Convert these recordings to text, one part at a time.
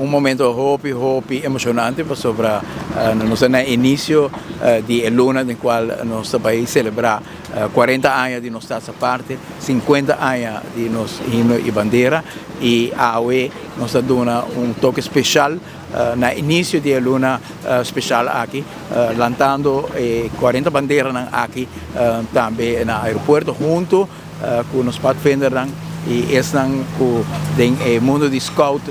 um momento hopi emocionante sobre nosso início de luna no qual nosso país celebra 40 anos de nossa parte, 50 anos de nosso hino e bandeira, e a UE nos dá toque especial no início de luna especial aqui, lançando 40 bandeiras aqui também no aeroporto, junto com os Pathfinder e estão com o mundo de scout,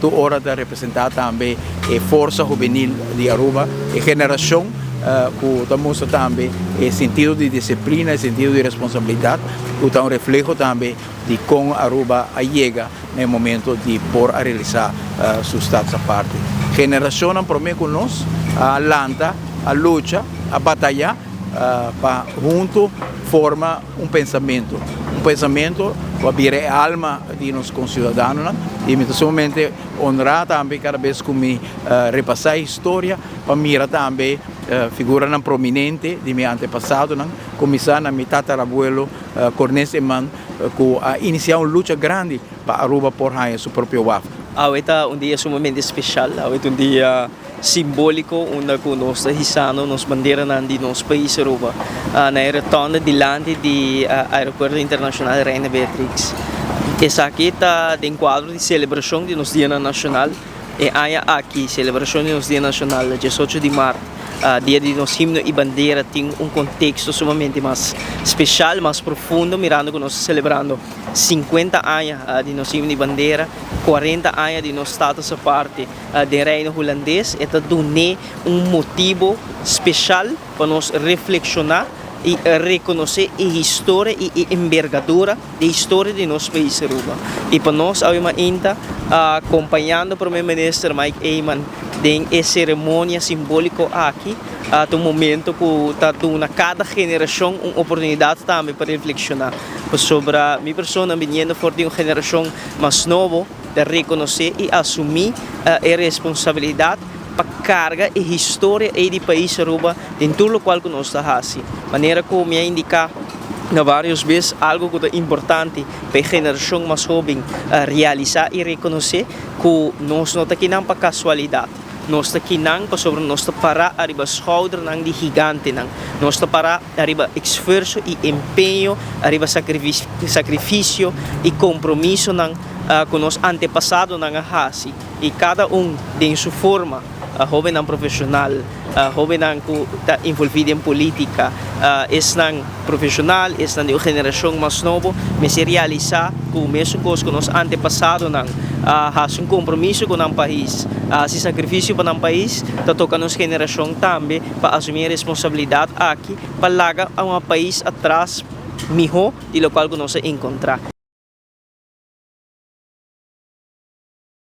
tu hora de representar também a força juvenil de Aruba, a geração que mostra também o sentido de disciplina, o sentido de responsabilidade, que é um reflexo também de como Aruba chega no momento de por realizar sua status à parte. Geração para mim conosco, a lanta, a luta, a batalha, para junto forma pensamento que abrir a alma de nossos concidadãos e principalmente honrar também cada vez que me repassar a história para mirar também figura prominente de meu antepassado, começar na minha tatarabuelo Cornés Eman, que iniciou uma luta grande para Aruba por ganhar seu próprio WAF. Hoje é dia sumamente especial, hoje é dia simbólico, onde nós hissamos nos bandeiras de nosso país Aruba na retorno diante do aeroporto internacional Rainha Beatrix. Essa aqui está em quadro de celebração de nosso Dia Nacional e aqui celebração de nosso Dia Nacional, 18 de março. Dia de nosso himno e bandeira tem contexto sumamente mais especial, mais profundo, mirando que nós celebrando 50 anos de nosso himno e bandeira, 40 anos de nosso status à parte do reino holandês, e dá motivo especial para nós reflexionar e reconhecer a história e a envergadura da história de nosso país Aruba. E para nós, ainda acompanhando o primeiro-ministro Mike Eyman em cerimônia simbólica aqui, no momento que está dando a cada geração uma oportunidade também para reflexionar sobre a minha pessoa, vindo for de uma geração mais nova, de reconhecer e assumir a responsabilidade para carga e história do país Aruba em tudo o qual nós estamos. Maneira que me indica várias vezes algo que é importante para a geração mais jovem realizar e reconhecer que nós não estamos aqui para casualidade. Nós estamos aqui para sobre nós parar arriba schouder de gigante, nós parar arriba esforço e empenho, arriba sacrifício e compromisso com os antepassados na Hasi. E cada tem sua forma, jovem profissional, jovem que está envolvido em política, é profissional, é de uma geração mais nova, mas se realizar com o mesmo coisa que os antepassados faz compromisso com o país, se sacrifício para o país, está tocando a geração também para assumir a responsabilidade aqui, para largar a um país atrás melhor do qual nós encontrar.